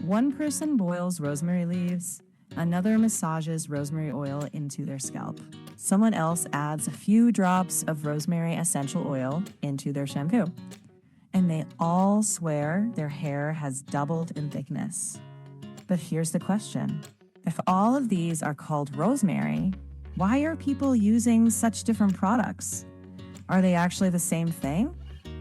One person boils rosemary leaves, another massages rosemary oil into their scalp. Someone else adds a few drops of rosemary essential oil into their shampoo. And they all swear their hair has doubled in thickness. But here's the question. If all of these are called rosemary, why are people using such different products? Are they actually the same thing?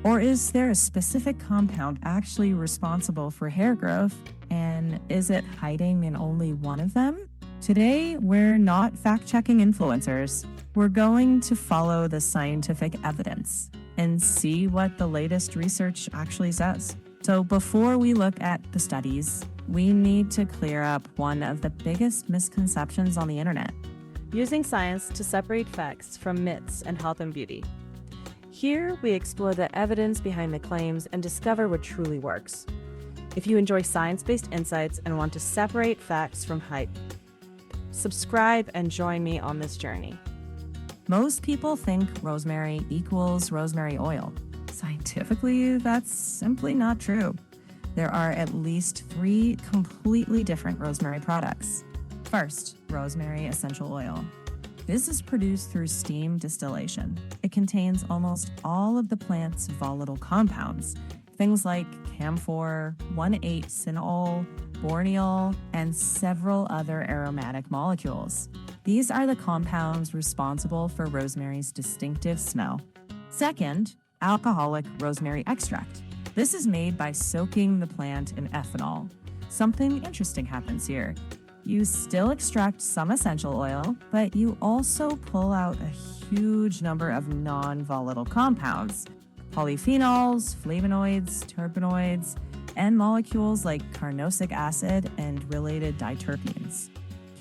Or is there a specific compound actually responsible for hair growth, and is it hiding in only one of them? Today, we're not fact-checking influencers. We're going to follow the scientific evidence and see what the latest research actually says. So before we look at the studies, we need to clear up one of the biggest misconceptions on the internet. Using science to separate facts from myths in health and beauty. Here, we explore the evidence behind the claims and discover what truly works. If you enjoy science-based insights and want to separate facts from hype, subscribe and join me on this journey. Most people think rosemary equals rosemary oil. Scientifically, that's simply not true. There are at least 3 completely different rosemary products. First, rosemary essential oil. This is produced through steam distillation. It contains almost all of the plant's volatile compounds, things like camphor, 1,8-cineol, borneol, and several other aromatic molecules. These are the compounds responsible for rosemary's distinctive smell. Second, alcoholic rosemary extract. This is made by soaking the plant in ethanol. Something interesting happens here. You still extract some essential oil, but you also pull out a huge number of non-volatile compounds, polyphenols, flavonoids, terpenoids, and molecules like carnosic acid and related diterpenes.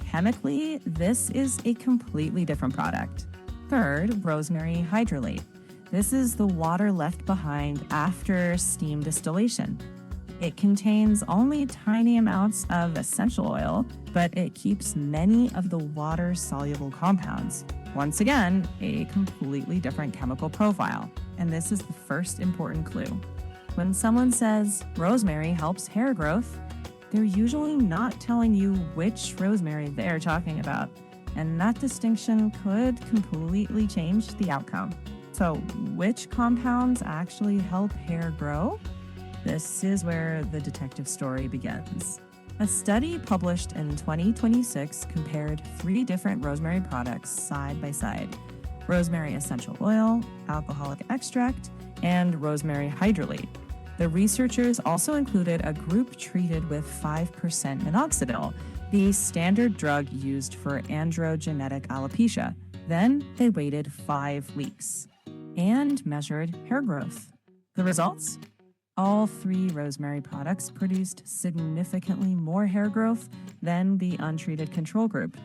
Chemically, this is a completely different product. Third, rosemary hydrolate. This is the water left behind after steam distillation. It contains only tiny amounts of essential oil, but it keeps many of the water-soluble compounds. Once again, a completely different chemical profile. And this is the first important clue. When someone says rosemary helps hair growth, they're usually not telling you which rosemary they're talking about. And that distinction could completely change the outcome. So, which compounds actually help hair grow? This is where the detective story begins. A study published in 2026 compared 3 different rosemary products side by side: rosemary essential oil, alcoholic extract, and rosemary hydrolate. The researchers also included a group treated with 5% Minoxidil, the standard drug used for androgenetic alopecia. Then they waited 5 weeks and measured hair growth. The results? All 3 rosemary products produced significantly more hair growth than the untreated control group.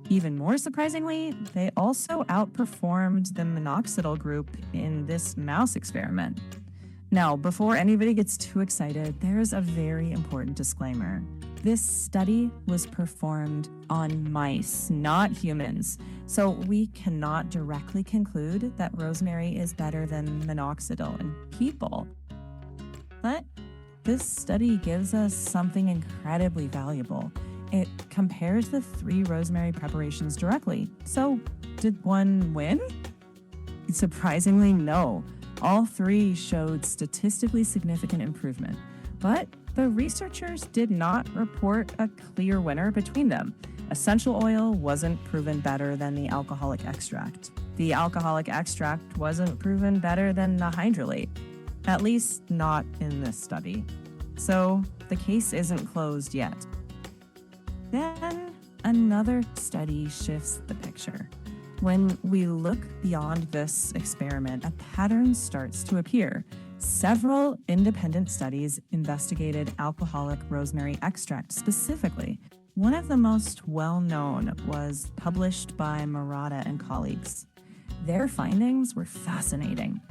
Even more surprisingly, they also outperformed the minoxidil group in this mouse experiment. Now, before anybody gets too excited, there's a very important disclaimer. This study was performed on mice, not humans, so we cannot directly conclude that rosemary is better than minoxidil in people. But this study gives us something incredibly valuable. It compares the 3 rosemary preparations directly. So, did one win? Surprisingly, no. All 3 showed statistically significant improvement. But the researchers did not report a clear winner between them. Essential oil wasn't proven better than the alcoholic extract. The alcoholic extract wasn't proven better than the hydrolate. At least not in this study. So the case isn't closed yet. Then another study shifts the picture. When we look beyond this experiment, a pattern starts to appear. Several independent studies investigated alcoholic rosemary extract specifically. One of the most well-known was published by Murata and colleagues. Their findings were fascinating.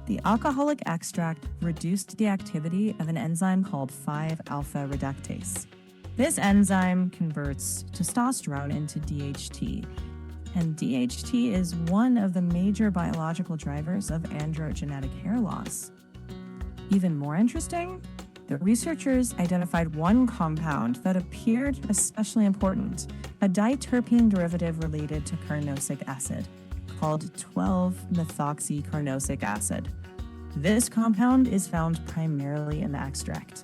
The alcoholic extract reduced the activity of an enzyme called 5-alpha reductase. This enzyme converts testosterone into DHT, and DHT is one of the major biological drivers of androgenetic hair loss. Even more interesting, The researchers identified one compound that appeared especially important, a diterpene derivative related to carnosic acid, called 12-methoxycarnosic acid. This compound is found primarily in the extract,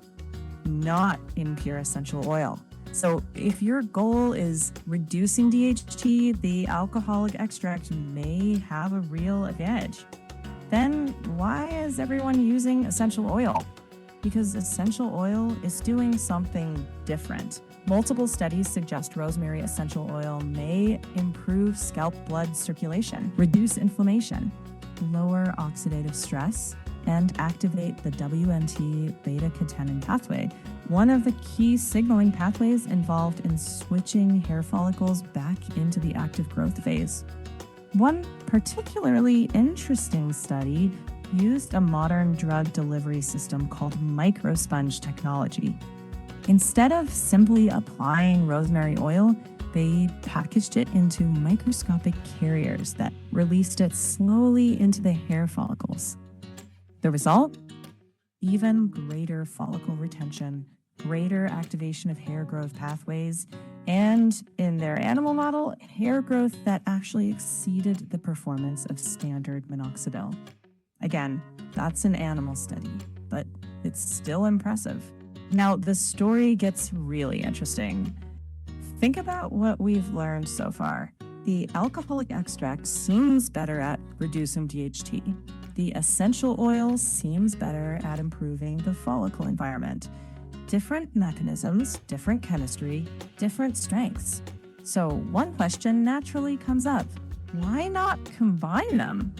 not in pure essential oil. So if your goal is reducing DHT, the alcoholic extract may have a real advantage. Then why is everyone using essential oil? Because essential oil is doing something different. Multiple studies suggest rosemary essential oil may improve scalp blood circulation, reduce inflammation, lower oxidative stress, and activate the WNT beta-catenin pathway, one of the key signaling pathways involved in switching hair follicles back into the active growth phase. One particularly interesting study used a modern drug delivery system called microsponge technology. Instead of simply applying rosemary oil, they packaged it into microscopic carriers that released it slowly into the hair follicles. The result? Even greater follicle retention, greater activation of hair growth pathways, and in their animal model, hair growth that actually exceeded the performance of standard minoxidil. Again, that's an animal study, but it's still impressive. Now, the story gets really interesting. Think about what we've learned so far. The alcoholic extract seems better at reducing DHT. The essential oil seems better at improving the follicle environment. Different mechanisms, different chemistry, different strengths. So one question naturally comes up. Why not combine them?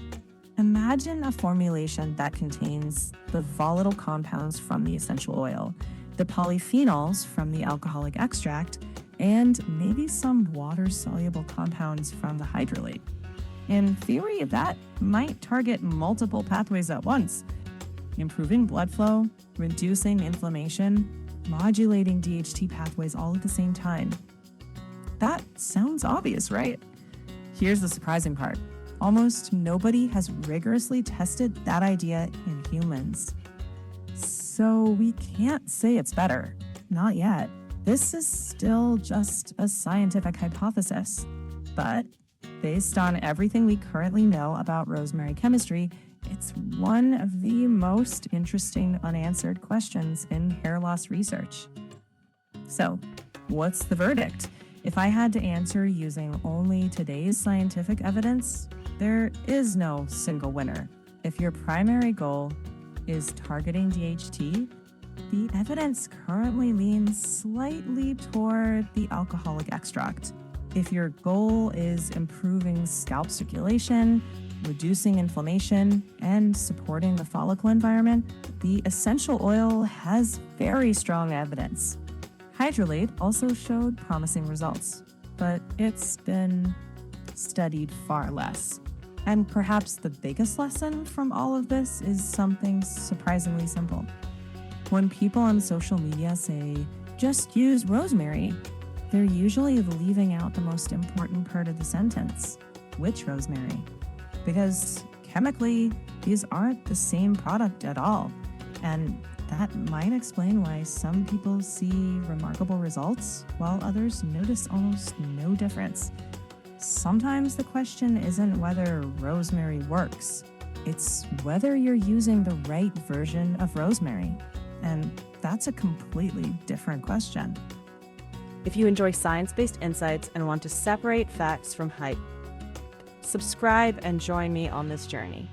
Imagine a formulation that contains the volatile compounds from the essential oil, the polyphenols from the alcoholic extract, and maybe some water-soluble compounds from the hydrolate. In theory, that might target multiple pathways at once, improving blood flow, reducing inflammation, modulating DHT pathways all at the same time. That sounds obvious, right? Here's the surprising part. Almost nobody has rigorously tested that idea in humans. So we can't say it's better. Not yet. This is still just a scientific hypothesis. But based on everything we currently know about rosemary chemistry, it's one of the most interesting unanswered questions in hair loss research. So, what's the verdict? If I had to answer using only today's scientific evidence, there is no single winner. If your primary goal is targeting DHT, the evidence currently leans slightly toward the alcoholic extract. If your goal is improving scalp circulation, reducing inflammation, and supporting the follicle environment, the essential oil has very strong evidence. Hydrolate also showed promising results, but it's been studied far less. And perhaps the biggest lesson from all of this is something surprisingly simple. When people on social media say, just use rosemary, they're usually leaving out the most important part of the sentence, which rosemary? Because chemically, these aren't the same product at all. And that might explain why some people see remarkable results, while others notice almost no difference. Sometimes the question isn't whether rosemary works, it's whether you're using the right version of rosemary. And that's a completely different question. If you enjoy science-based insights and want to separate facts from hype, subscribe and join me on this journey.